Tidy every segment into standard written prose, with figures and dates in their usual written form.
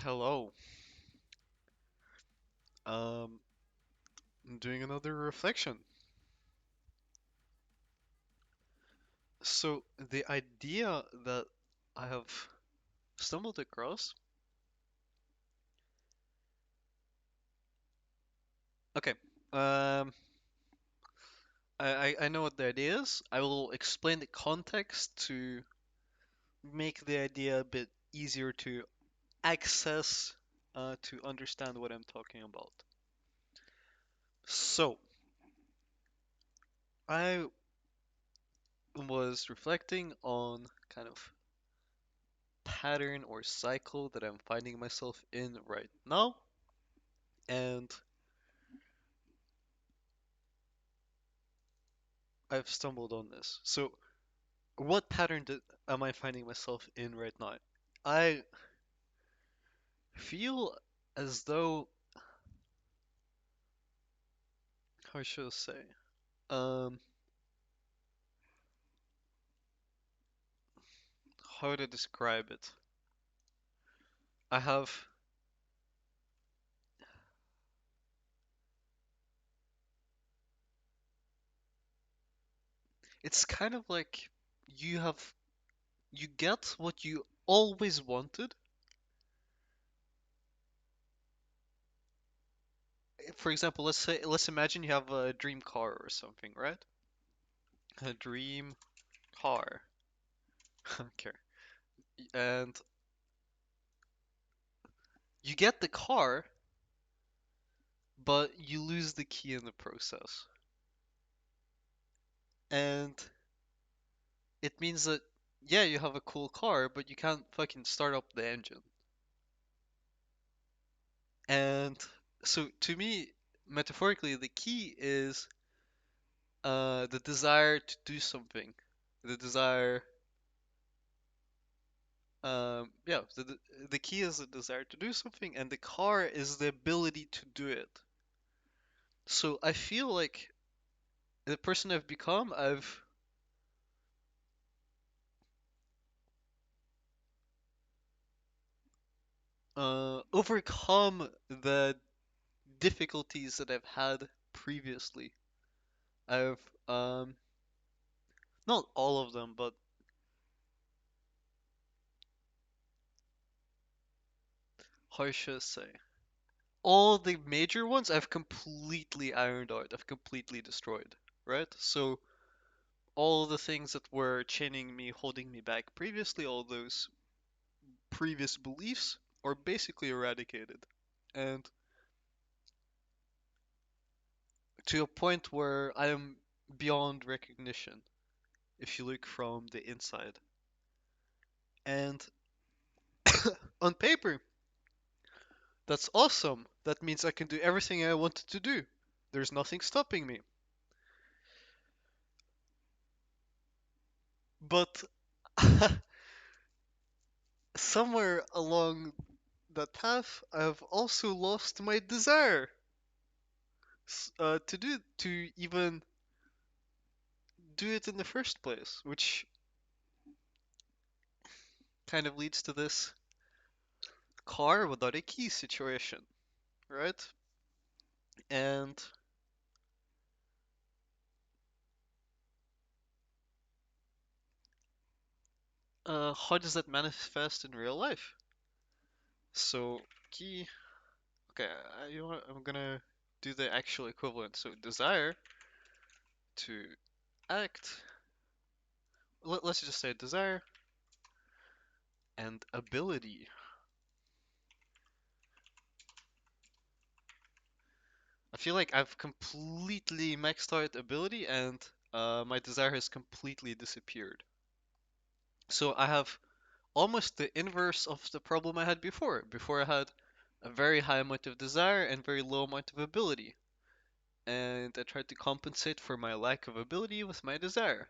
Hello. Um, I'm doing another reflection. So the idea that I have stumbled across. Okay. Um, I know what the idea is. I will explain the context to make the idea a bit easier to access, to understand what I'm talking about. So I was reflecting on kind of pattern or cycle that I'm finding myself in right now, and I've stumbled on this. So, what am I finding myself in right now? I feel as though, how should I say? Um, how to describe it? I have, it's kind of like you have, you get what you always wanted. For example, let's imagine you have a dream car or something, right? A dream car. Okay. And you get the car, but you lose the key in the process. And it means that, yeah, you have a cool car, but you can't fucking start up the engine. And so to me, metaphorically, the key is the desire to do something. The desire, yeah, the key is the desire to do something, and the car is the ability to do it. So I feel like the person I've become, I've overcome the difficulties that I've had previously. I've not all of them, but how should I say? All the major ones I've completely ironed out. I've completely destroyed, right? So all the things that were chaining me, holding me back previously, all those previous beliefs are basically eradicated. And to a point where I am beyond recognition if you look from the inside. And on paper, that's awesome. That means I can do everything I wanted to do. There's nothing stopping me. But somewhere along that path, I've also lost my desire to even do it in the first place, which kind of leads to this car without a key situation, right? And how does that manifest in real life? So key, okay, you know what? I'm gonna do the actual equivalent. So desire to act. Let's just say desire and ability. I feel like I've completely maxed out ability and my desire has completely disappeared. So I have almost the inverse of the problem I had before. Before I had a very high amount of desire and very low amount of ability. And I tried to compensate for my lack of ability with my desire.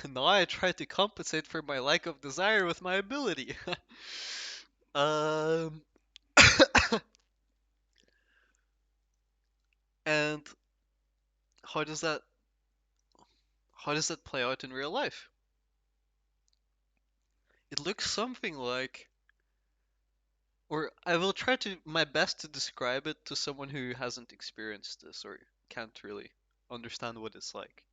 Now I try to compensate for my lack of desire with my ability. um, and how does that how does that play out in real life? It looks something like Or I will try to my best to describe it to someone who hasn't experienced this or can't really understand what it's like.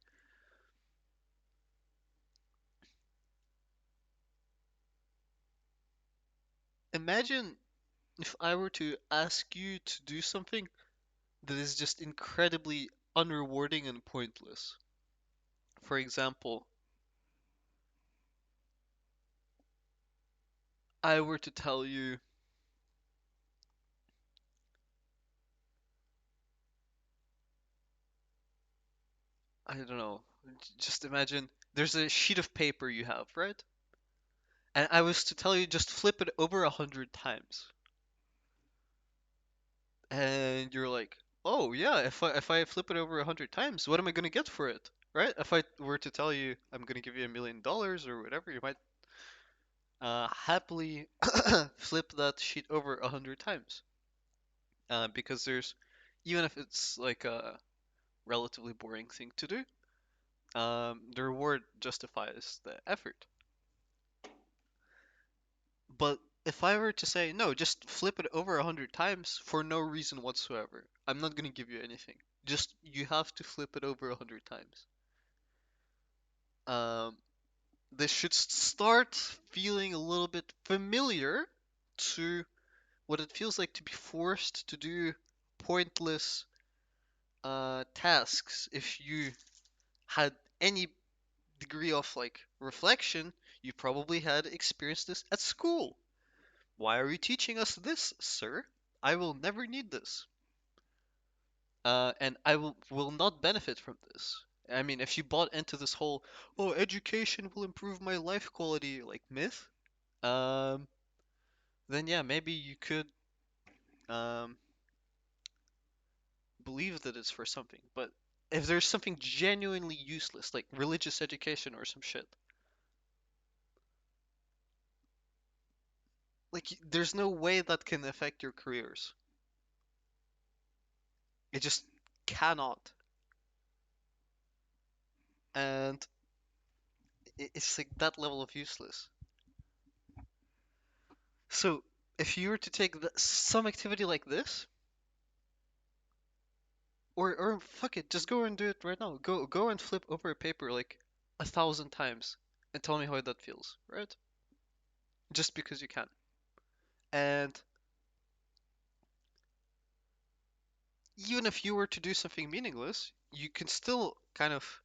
Imagine if I were to ask you to do something that is just incredibly unrewarding and pointless. For example, I were to tell you, I don't know, just imagine there's a sheet of paper you have, right? And I was to tell you just flip it over 100 times. And you're like, oh yeah, if I flip it over 100 times, what am I gonna get for it? Right? If I were to tell you I'm gonna give you $1 million or whatever, you might happily flip that sheet over 100 times. Because there's, even if it's like a relatively boring thing to do, the reward justifies the effort. But if I were to say, no, just flip it over 100 times for no reason whatsoever, I'm not gonna give you anything. Just you have to flip it over 100 times. Um, this should start feeling a little bit familiar to what it feels like to be forced to do pointless tasks. If you had any degree of like reflection, you probably had experienced this at school. Why are you teaching us this, sir? I will never need this. And I will not benefit from this. I mean, if you bought into this whole, oh, education will improve my life quality, like myth, um, then yeah, maybe you could um, believe that it's for something. But if there's something genuinely useless, like religious education or some shit, like there's no way that can affect your careers. It just cannot. And it's like that level of useless. So if you were to take some activity like this, or fuck it, just go and do it right now. Go and flip over a paper like 1,000 times and tell me how that feels, right? Just because you can. And even if you were to do something meaningless, you can still kind of,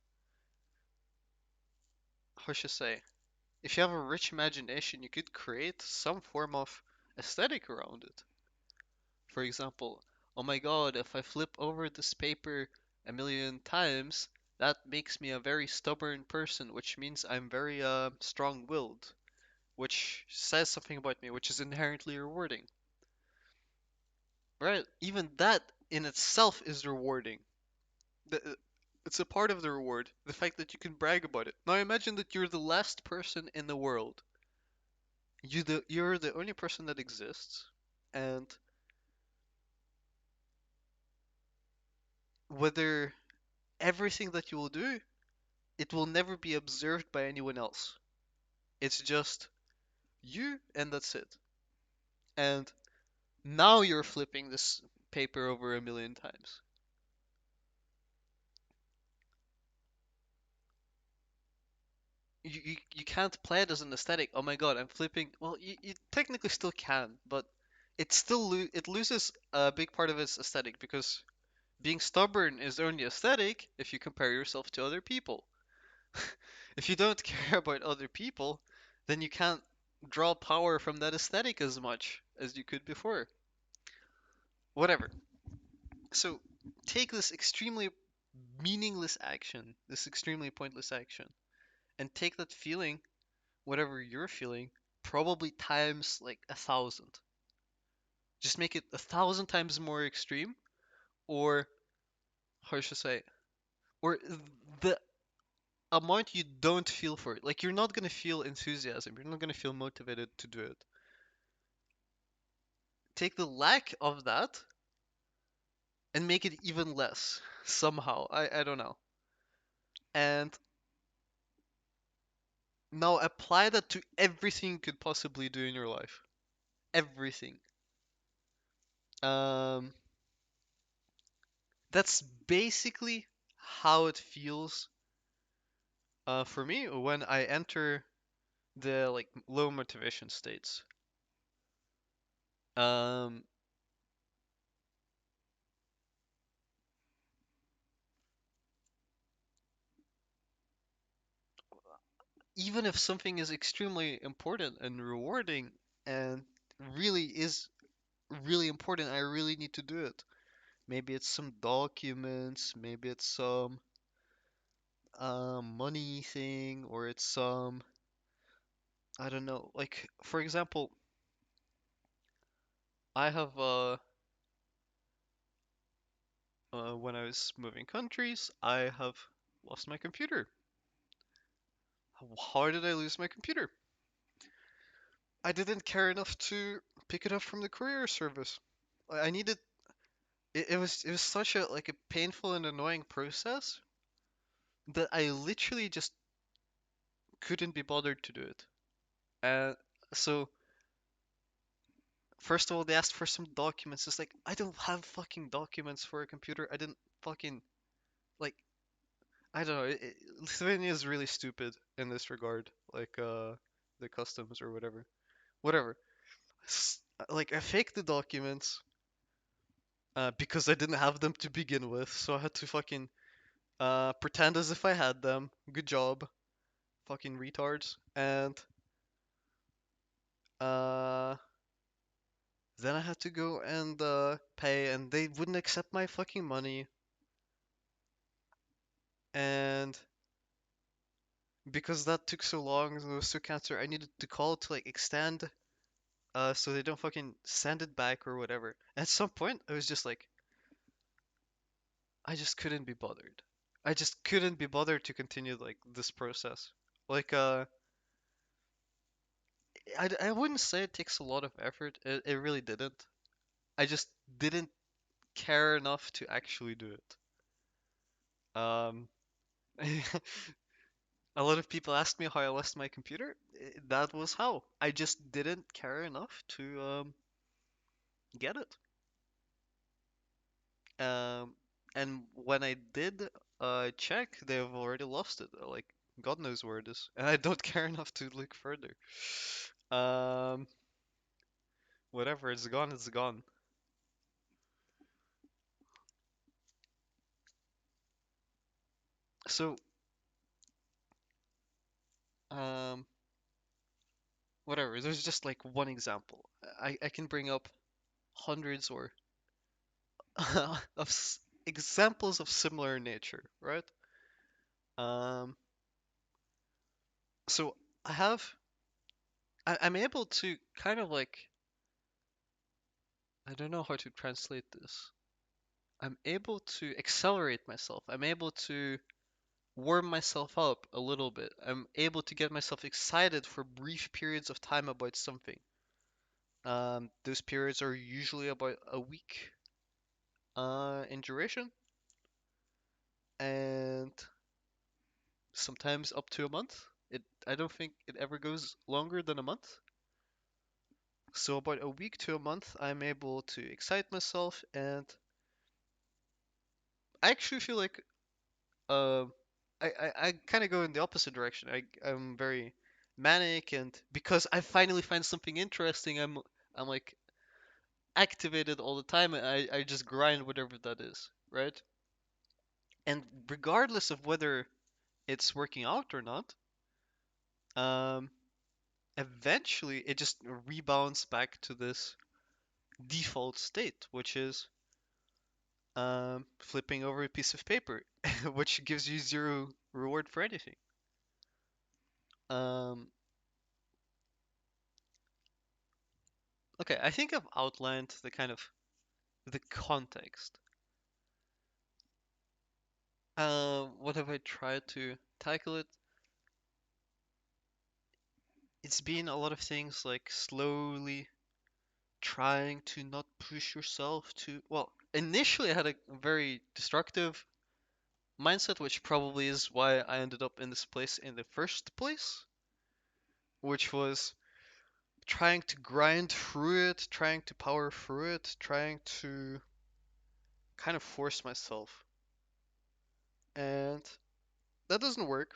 how should I say, if you have a rich imagination, you could create some form of aesthetic around it. For example, oh my god, if I flip over this paper 1 million times, that makes me a very stubborn person, which means I'm very strong-willed, which says something about me, which is inherently rewarding. Right? Even that in itself is rewarding. The, it's a part of the reward, the fact that you can brag about it. Now imagine that you're the last person in the world. You're the only person that exists, and whether everything that you will do, it will never be observed by anyone else. It's just you, and that's it. And now you're flipping this paper over 1 million times. You can't play it as an aesthetic. Oh my god, I'm flipping. Well, you technically still can, but it loses a big part of its aesthetic because being stubborn is only aesthetic if you compare yourself to other people. If you don't care about other people, then you can't draw power from that aesthetic as much as you could before. Whatever. So take this extremely meaningless action, this extremely pointless action, and take that feeling, whatever you're feeling, probably times like 1,000. Just make it 1,000 times more extreme, or how should I say, or the amount you don't feel for it. Like you're not gonna feel enthusiasm. You're not gonna feel motivated to do it. Take the lack of that and make it even less somehow. I don't know. And now apply that to everything you could possibly do in your life. Everything. Um, that's basically how it feels for me when I enter the like low motivation states. Um, Even if something is extremely important and rewarding and really is really important, I really need to do it. Maybe it's some documents, maybe it's some money thing, or it's some, I don't know. Like for example, I have when I was moving countries, I have lost my computer. How did I lose my computer? I didn't care enough to pick it up from the courier service. I needed it was such a like a painful and annoying process that I literally just couldn't be bothered to do it. And so first of all, they asked for some documents. It's like I don't have fucking documents for a computer. I didn't fucking like I don't know. Lithuania is really stupid in this regard. Like the customs or whatever. Whatever. Like I faked the documents because I didn't have them to begin with, so I had to fucking pretend as if I had them. Good job, fucking retards. And uh, then I had to go and pay, and they wouldn't accept my fucking money. And because that took so long, it was so cancer, I needed to call to like extend, so they don't fucking send it back or whatever. At some point, I was just like, I just couldn't be bothered. I just couldn't be bothered to continue like this process. Like I wouldn't say it takes a lot of effort. It really didn't. I just didn't care enough to actually do it. Um, a lot of people asked me how I lost my computer. That was how. I just didn't care enough to get it. Um, and when I did check, they've already lost it. Like God knows where it is, and I don't care enough to look further. Um, Whatever, it's gone, it's gone. So, um, whatever. There's just like one example. I can bring up hundreds or of examples of similar nature, right? Um, so I have I'm able to kind of like I don't know how to translate this. I'm able to accelerate myself. I'm able to warm myself up a little bit. I'm able to get myself excited for brief periods of time about something. Those periods are usually about a week in duration, and sometimes up to a month. I don't think it ever goes longer than a month. So about a week to a month, I'm able to excite myself, and I actually feel like uh, I kind of go in the opposite direction. I'm very manic, and because I finally find something interesting, I'm like activated all the time. And I just grind whatever that is, right? And regardless of whether it's working out or not, um, eventually it just rebounds back to this default state, which is flipping over a piece of paper, which gives you zero reward for anything. Um, okay, I think I've outlined the kind of the context. What have I tried to tackle it? It's been a lot of things like slowly trying to not push yourself to. Well, initially I had a very destructive mindset, which probably is why I ended up in this place in the first place, which was trying to grind through it, trying to power through it, trying to kind of force myself. And that doesn't work.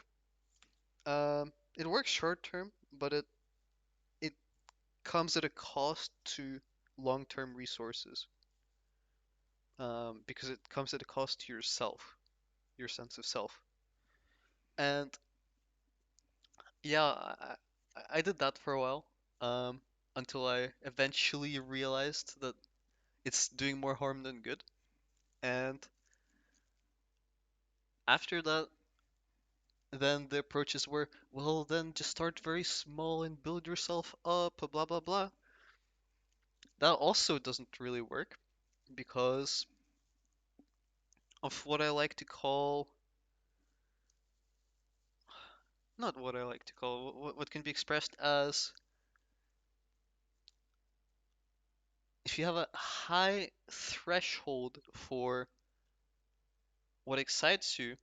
It works short term, but it comes at a cost to long-term resources. Because it comes at a cost to yourself, your sense of self. And yeah, I did that for a while, um, until I eventually realized that it's doing more harm than good. And after that, then the approaches were, well, then just start very small and build yourself up, blah blah blah. That also doesn't really work because of what I like to call, not what I like to call, what can be expressed as, if you have a high threshold for what excites you,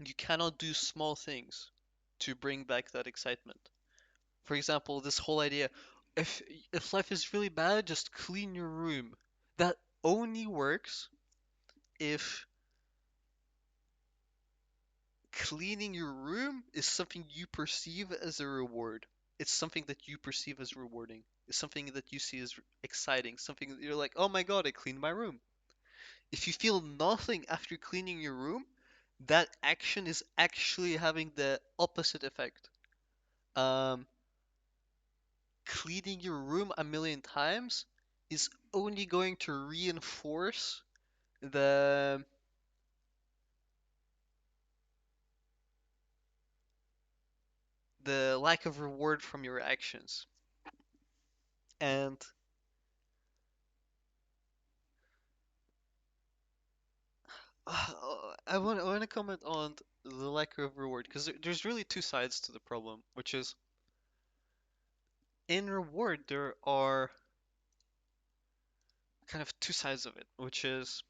you cannot do small things to bring back that excitement. For example, this whole idea, if if life is really bad, just clean your room. That only works if cleaning your room is something you perceive as a reward. It's something that you perceive as rewarding. It's something that you see as exciting. Something that you're like, oh my god, I cleaned my room. If you feel nothing after cleaning your room, that action is actually having the opposite effect. Um, Cleaning your room a million times is only going to reinforce the the lack of reward from your actions. And I want to comment on the lack of reward because there's really two sides to the problem, which is in reward there are kind of two sides of it, which is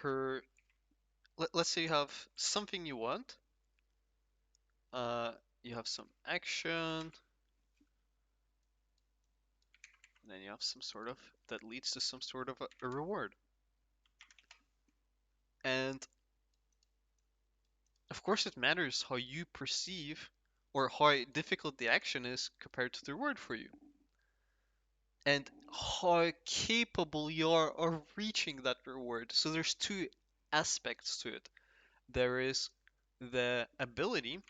per let's say you have something you want, uh, you have some action, and then you have some sort of that leads to some sort of a reward. And of course, it matters how you perceive or how difficult the action is compared to the reward for you, and how capable you are of reaching that reward. So there's two aspects to it. There is the ability,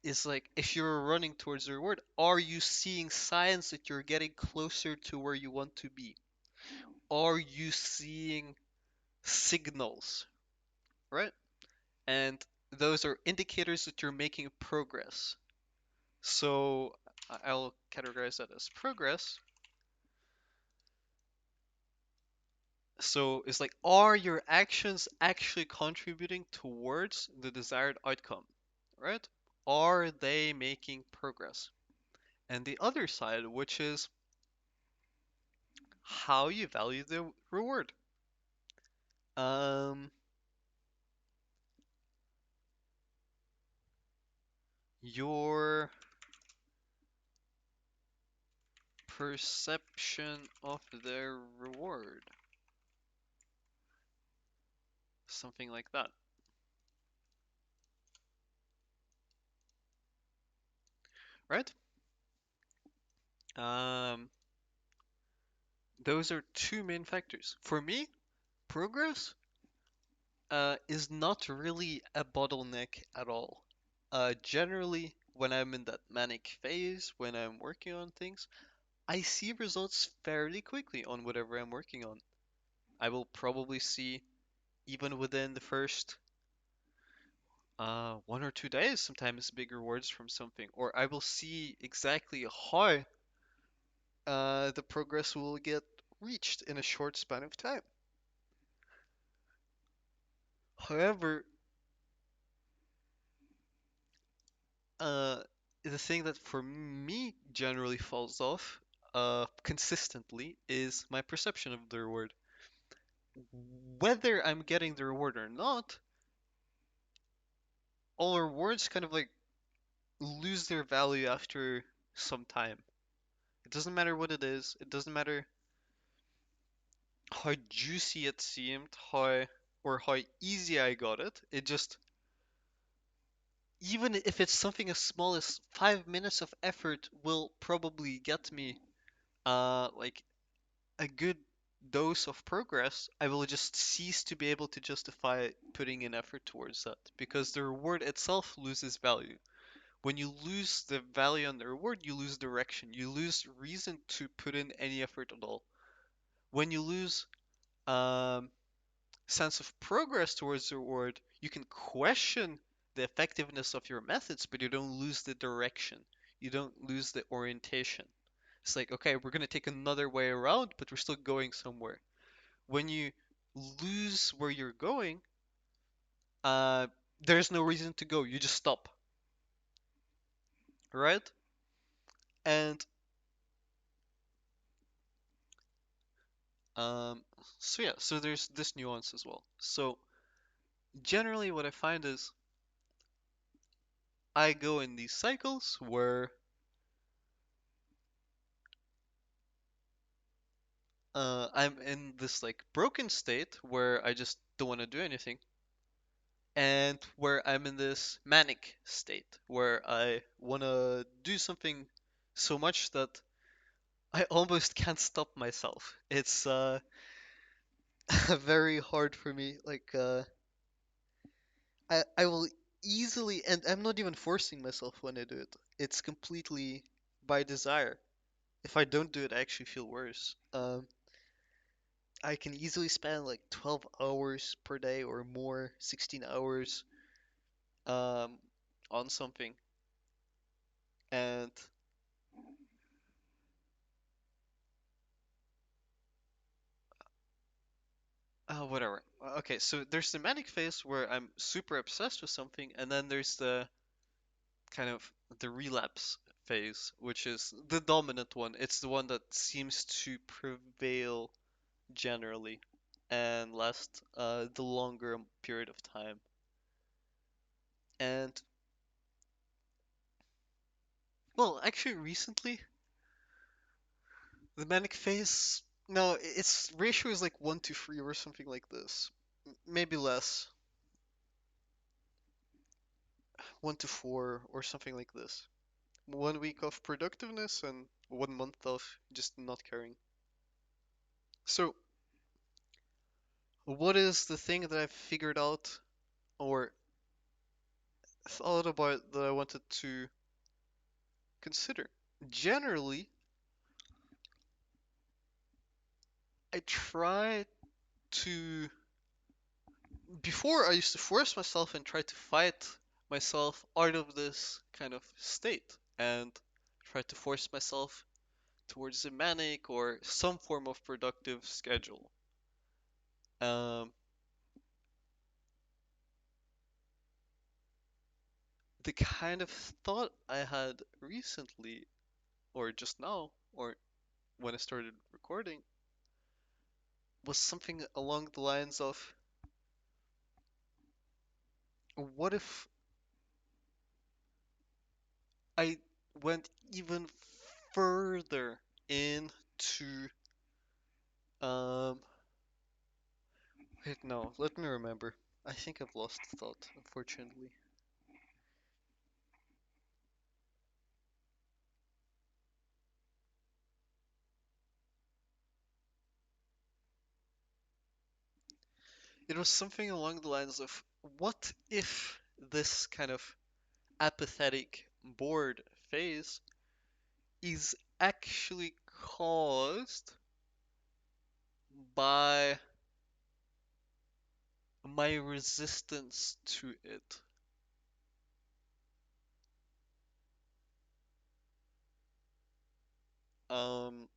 is like if you're running towards the reward, are you seeing signs that you're getting closer to where you want to be? Are you seeing signals, right? And those are indicators that you're making progress. So I'll categorize that as progress. So it's like, are your actions actually contributing towards the desired outcome, right? Are they making progress? And the other side, which is how you value the reward. Um, your perception of the reward, something like that, right? Um, those are two main factors. For me, progress is not really a bottleneck at all. Generally, when I'm in that manic phase, when I'm working on things, I see results fairly quickly on whatever I'm working on. I will probably see, even within the first 1 or 2 days, sometimes big rewards from something, or I will see exactly how the progress will get reached in a short span of time. However, Uh, the thing that for me generally falls off consistently is my perception of the reward. Whether I'm getting the reward or not, all rewards kind of like lose their value after some time. It doesn't matter what it is. It doesn't matter how juicy it seemed, how easy I got it. It just even if it's something as small as 5 minutes of effort will probably get me like a good dose of progress. I will just cease to be able to justify putting in effort towards that because the reward itself loses value. When you lose the value on the reward, you lose direction. You lose reason to put in any effort at all. When you lose um, sense of progress towards the reward, you can question the effectiveness of your methods, but you don't lose the direction. You don't lose the orientation. It's like, okay, we're going to take another way around, but we're still going somewhere. When you lose where you're going, uh, there's no reason to go. You just stop, right? And um, so yeah, so there's this nuance as well. So generally, what I find is I go in these cycles where I'm in this like broken state where I just don't want to do anything, and where I'm in this manic state where I want to do something so much that I almost can't stop myself. It's very hard for me. Like I will easily, and I'm not even forcing myself when I do it. It's completely by desire. If I don't do it, I actually feel worse. I can easily spend like 12 hours per day or more, 16 hours um, on something, and whatever. Okay, so there's the manic phase where I'm super obsessed with something, and then there's the kind of the relapse phase, which is the dominant one. It's the one that seems to prevail generally and last the longer period of time. And well, actually, recently the manic phase. No, its ratio is like 1 to 3 or something like this. Maybe less, 1 to 4 or something like this. 1 week of productiveness and 1 month of just not caring. So, what is the thing that I've figured out or thought about that I wanted to consider? Generally, I try to. Before, I used to force myself and try to fight myself out of this kind of state and try to force myself towards a manic or some form of productive schedule. Um, the kind of thought I had recently, or just now, or when I started recording, was something along the lines of what if I went even further into um wait no, let me remember. I think I've lost the thought, unfortunately. It was something along the lines of what if this kind of apathetic bored phase is actually caused by my resistance to it. Um,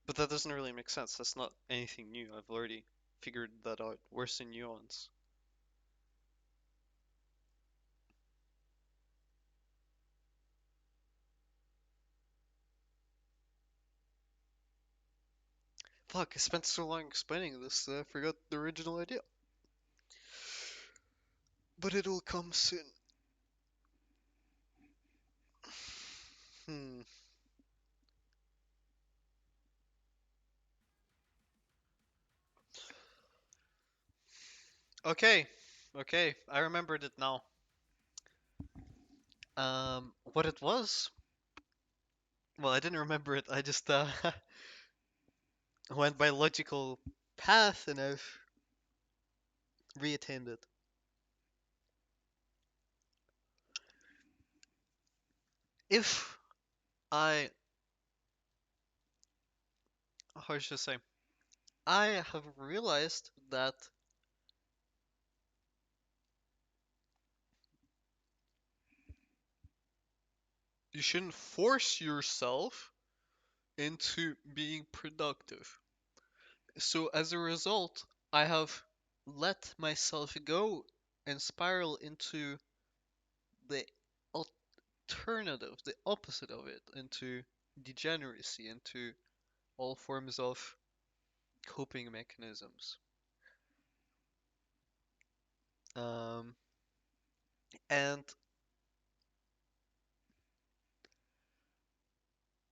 but that doesn't really make sense. That's not anything new. I've already figured that out. Where's the nuance? Fuck, I spent so long explaining this that I forgot the original idea. But it'll come soon. Hmm. Okay. Okay, I remembered it now. What it was? Well, I didn't remember it. I just went by logical path and I've reattained it. If I, how should I say? I have realized that you shouldn't force yourself into being productive. So as a result, I have let myself go and spiral into the alternative, the opposite of it, into degeneracy, into all forms of coping mechanisms. Um, and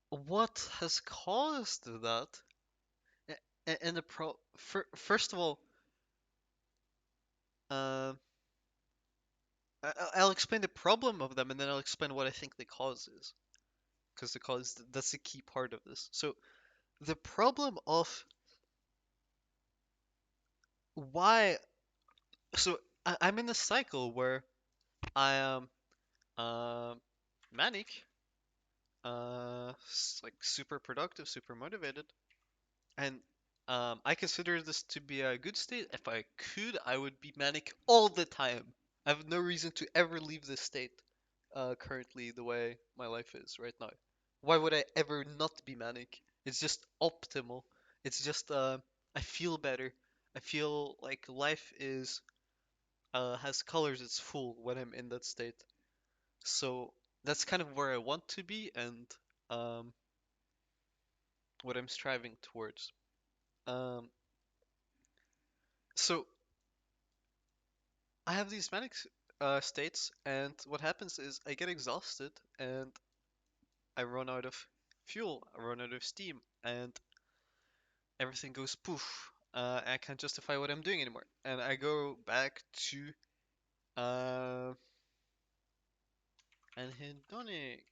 what has caused that? And first of all, uh, I'll explain the problem of them, and then I'll explain what I think the cause is, because the cause that's the key part of this. So the problem of why, so I'm in a cycle where I am uh, manic, like super productive, super motivated, and I consider this to be a good state. If I could, I would be manic all the time. I have no reason to ever leave this state, currently the way my life is right now. Why would I ever not be manic? It's just optimal. It's just I feel better. I feel like life is has colors. It's full when I'm in that state. So that's kind of where I want to be and um, what I'm striving towards. Um, so I have these manic states, and what happens is I get exhausted and I run out of fuel, I run out of steam, and everything goes poof. I can't justify what I'm doing anymore, and I go back to uh, anhedonic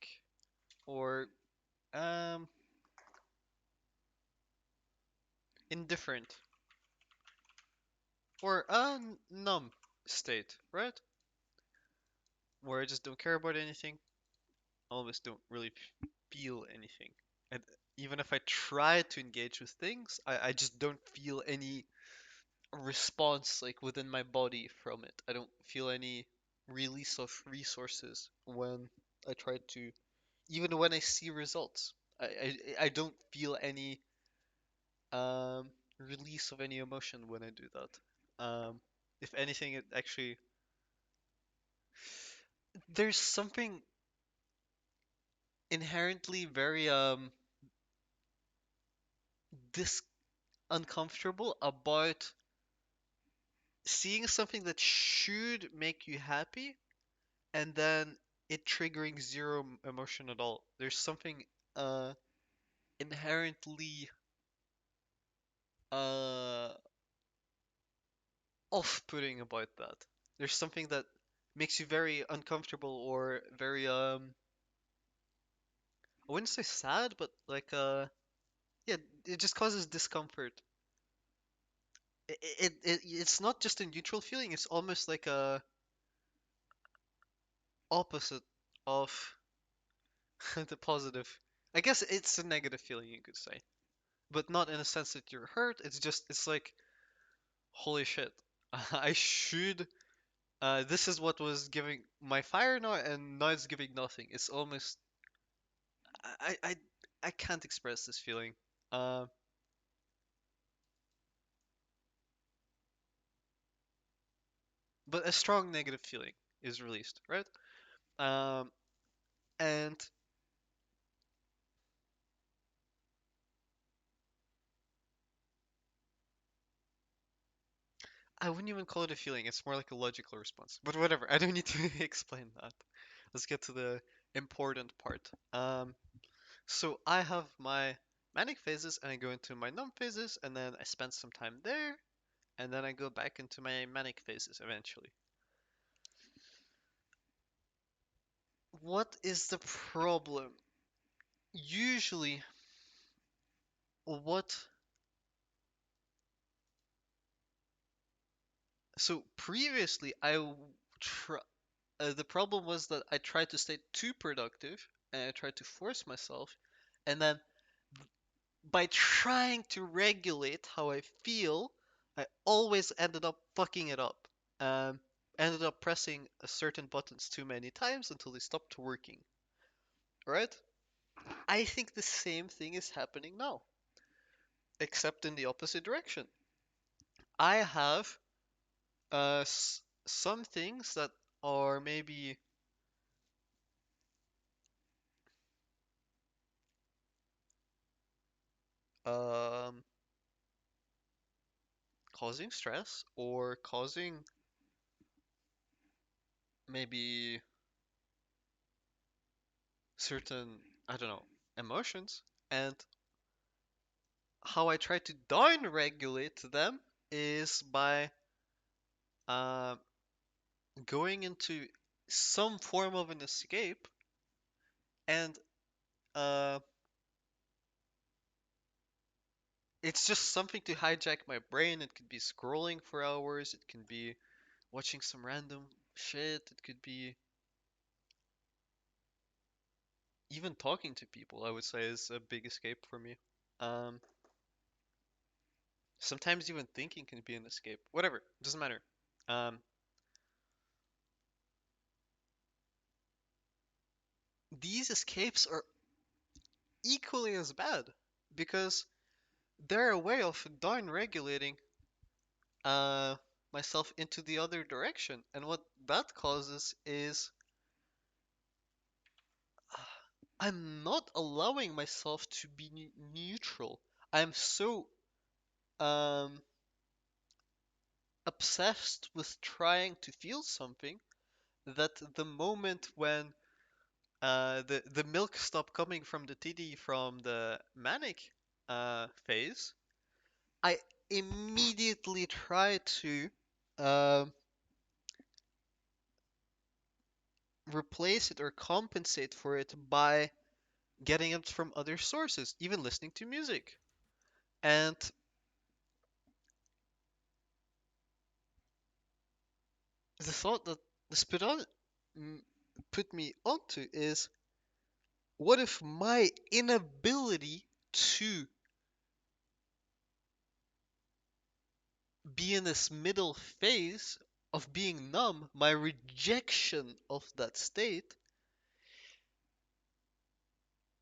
or um, indifferent or numb state, right? Where I just don't care about anything, almost don't really feel anything. And even if I try to engage with things, I just don't feel any response like within my body from it. I don't feel any release of resources when I try to, even when I see results. I don't feel any release of any emotion when I do that. If anything, it actually there's something inherently very dis uncomfortable about seeing something that should make you happy and then it triggering zero emotion at all. There's something uh inherently uh off-putting about that. There's something that makes you very uncomfortable or very I wouldn't say sad, but like yeah, it just causes discomfort. It's not just a neutral feeling, it's almost like a opposite of the positive. I guess it's a negative feeling you could say, but not in a sense that you're hurt. It's like holy shit. I should. This is what was giving my fire now, and now it's giving nothing. It's almost I I I can't express this feeling. Uh, but a strong negative feeling is released, right? Um, and I wouldn't even call it a feeling. It's more like a logical response. But whatever. I don't need to explain that. Let's get to the important part. So I have my manic phases and I go into my numb phases and then I spend some time there and then I go back into my manic phases eventually. What is the problem? Usually, what. So previously, tr the problem was that I tried to stay too productive and I tried to force myself, and then by trying to regulate how I feel, I always ended up fucking it up. Um, Ended up pressing a certain buttons too many times until they stopped working. Right? I think the same thing is happening now, except in the opposite direction. I have some things that are maybe um, causing stress or causing maybe certain, I don't know, emotions. And how I try to down regulate them is by uh, going into some form of an escape and uh, it's just something to hijack my brain. It could be scrolling for hours, it can be watching some random shit, it could be even talking to people, I would say, is a big escape for me. Um, Sometimes even thinking can be an escape. Whatever, doesn't matter. Um, these escapes are equally as bad because they're a way of down regulating uh, myself into the other direction. And what that causes is I'm not allowing myself to be neutral. I'm so um, obsessed with trying to feel something that the moment when the milk stopped coming from the titty from the manic phase, I immediately try to um replace it or compensate for it by getting it from other sources, even listening to music. And the thought that this m- put me onto is what if my inability to be in this middle phase of being numb, my rejection of that state,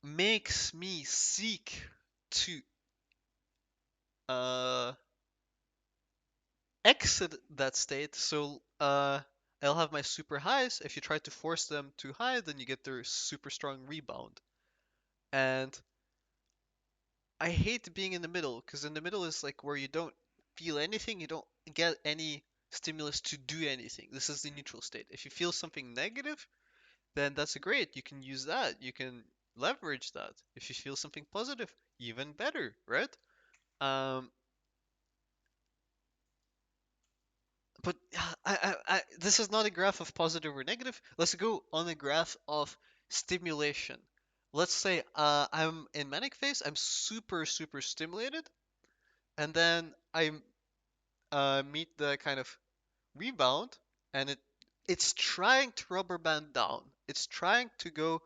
makes me seek to uh, exit that state. So I'll have my super highs. If you try to force them too high, then you get their super strong rebound. And I hate being in the middle because in the middle is like where you don't feel anything, you don't get any stimulus to do anything. This is the neutral state. If you feel something negative, then that's great. You can use that. You can leverage that. If you feel something positive, even better, right? Um, but this is not a graph of positive or negative. Let's go on a graph of stimulation. Let's say I'm in manic phase. I'm super, super stimulated, and then I meet the kind of rebound, and it's trying to rubber band down. It's trying to go.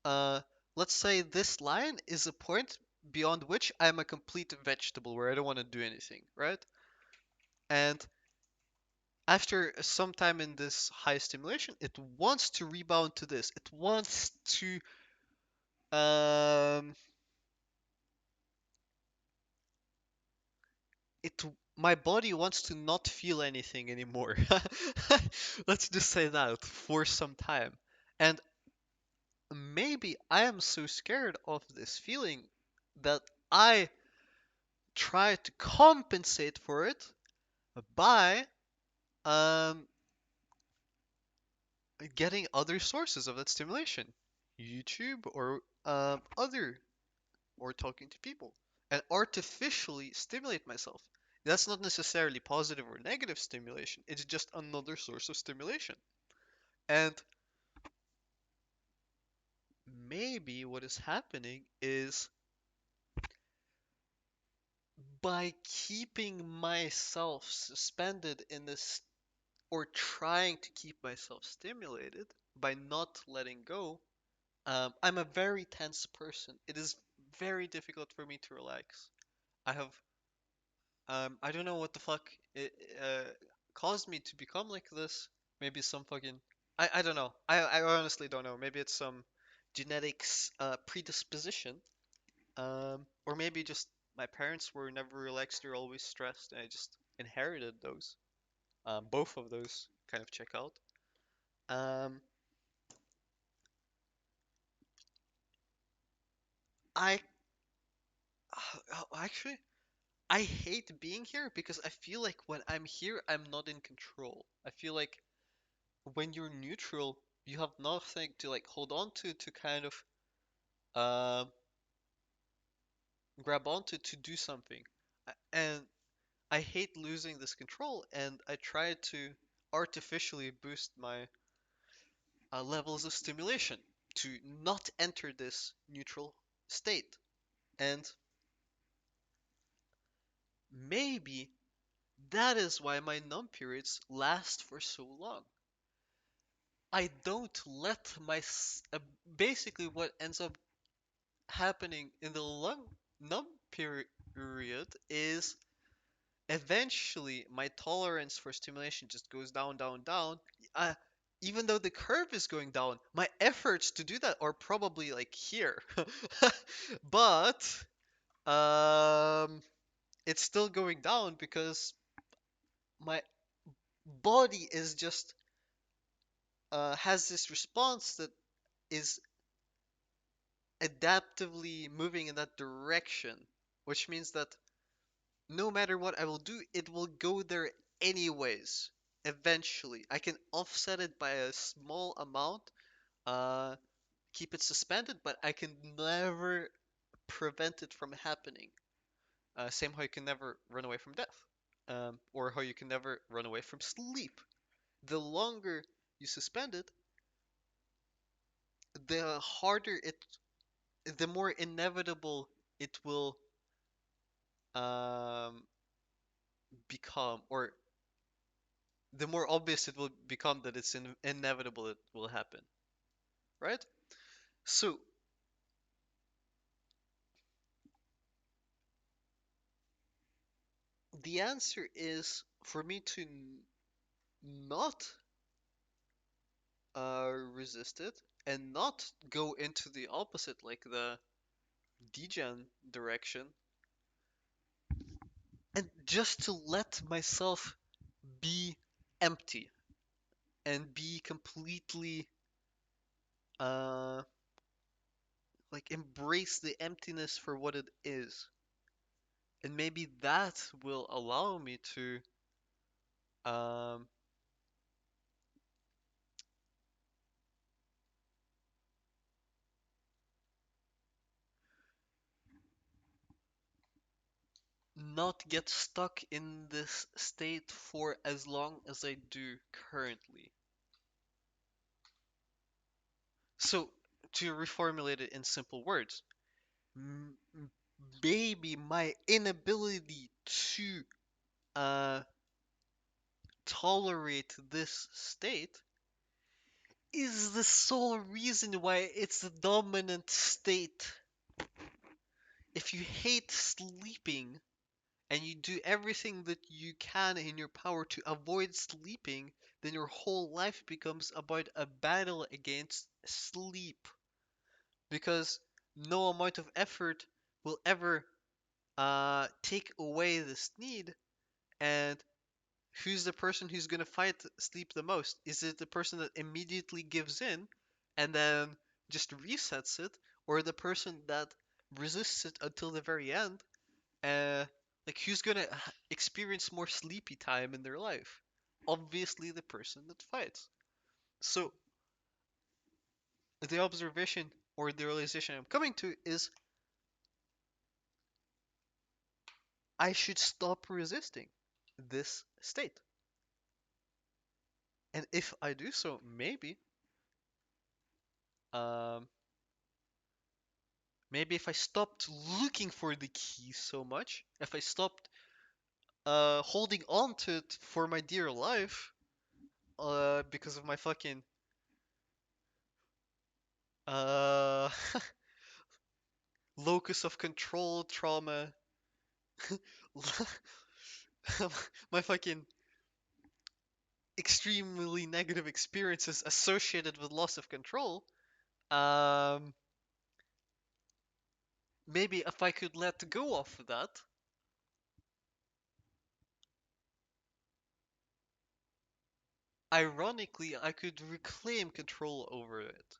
Uh, let's say this line is a point beyond which I'm a complete vegetable, where I don't want to do anything, right? And after some time in this high stimulation, it wants to rebound to this. It wants to um it my body wants to not feel anything anymore. Let's just say that for some time. And maybe I am so scared of this feeling that I try to compensate for it by um, getting other sources of that stimulation, YouTube or other, or talking to people, and artificially stimulate myself. That's not necessarily positive or negative stimulation. It's just another source of stimulation. And maybe what is happening is by keeping myself suspended in this, or trying to keep myself stimulated by not letting go. I'm a very tense person. It is very difficult for me to relax. I have, I don't know what the fuck it caused me to become like this. Maybe some fucking, I don't know. I honestly don't know. Maybe it's some genetics predisposition. Or maybe just my parents were never relaxed. They're always stressed, and I just inherited those. Both of those kind of check out. Um, I actually, I hate being here because I feel like when I'm here, I'm not in control. I feel like when you're neutral, you have nothing to like hold on to kind of uh, grab onto to do something. And I hate losing this control, and I try to artificially boost my levels of stimulation to not enter this neutral state. And maybe that is why my numb periods last for so long. I don't let my basically what ends up happening in the numb period is eventually my tolerance for stimulation just goes down, down, down. Uh, Even though the curve is going down, my efforts to do that are probably like here. But um, it's still going down because my body is just has this response that is adaptively moving in that direction, which means that no matter what I will do, it will go there anyways. Eventually, I can offset it by a small amount, uh, keep it suspended, but I can never prevent it from happening. Same how you can never run away from death, or how you can never run away from sleep. The longer you suspend it, the harder it, the more inevitable it will um, become, or the more obvious it will become that it's inevitable it will happen, right? So the answer is for me to not resist it and not go into the opposite, like the degen direction, and just to let myself be empty and be completely uh like embrace the emptiness for what it is. And maybe that will allow me to um not get stuck in this state for as long as I do currently. So, to reformulate it in simple words, m- maybe my inability to uh, tolerate this state is the sole reason why it's the dominant state. If you hate sleeping, and you do everything that you can in your power to avoid sleeping, then your whole life becomes about a battle against sleep. Because no amount of effort will ever take away this need. And who's the person who's going to fight sleep the most? Is it the person that immediately gives in and then just resets it? Or the person that resists it until the very end? Uh, Like, who's gonna experience more sleepy time in their life? Obviously, the person that fights. So, the observation or the realization I'm coming to is I should stop resisting this state. And if I do so, um, maybe if I stopped looking for the key so much, if I stopped holding on to it for my dear life, because of my fucking uh locus of control trauma, my fucking extremely negative experiences associated with loss of control, um, maybe if I could let go of that, ironically, I could reclaim control over it.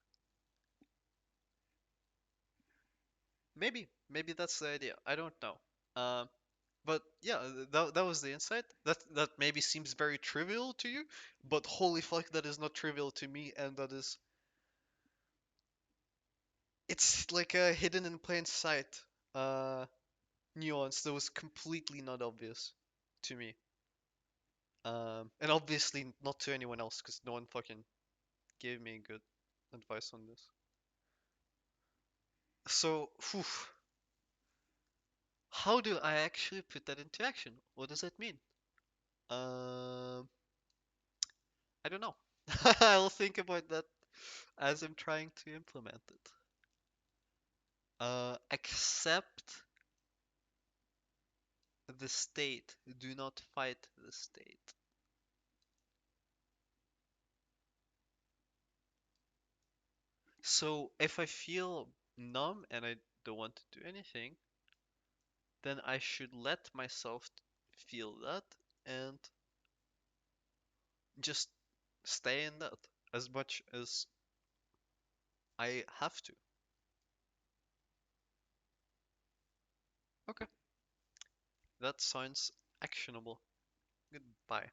Maybe that's the idea. I don't know. Um, but yeah, that was the insight. That maybe seems very trivial to you, but holy fuck, that is not trivial to me, and that is it's like a hidden in plain sight nuance that was completely not obvious to me. And obviously not to anyone else, because no one fucking gave me good advice on this. So, whew, how do I actually put that into action? What does that mean? Um, I don't know. I'll think about that as I'm trying to implement it. Accept the state. Do not fight the state. So if I feel numb and I don't want to do anything, then I should let myself feel that and just stay in that as much as I have to. Okay, that sounds actionable. Goodbye.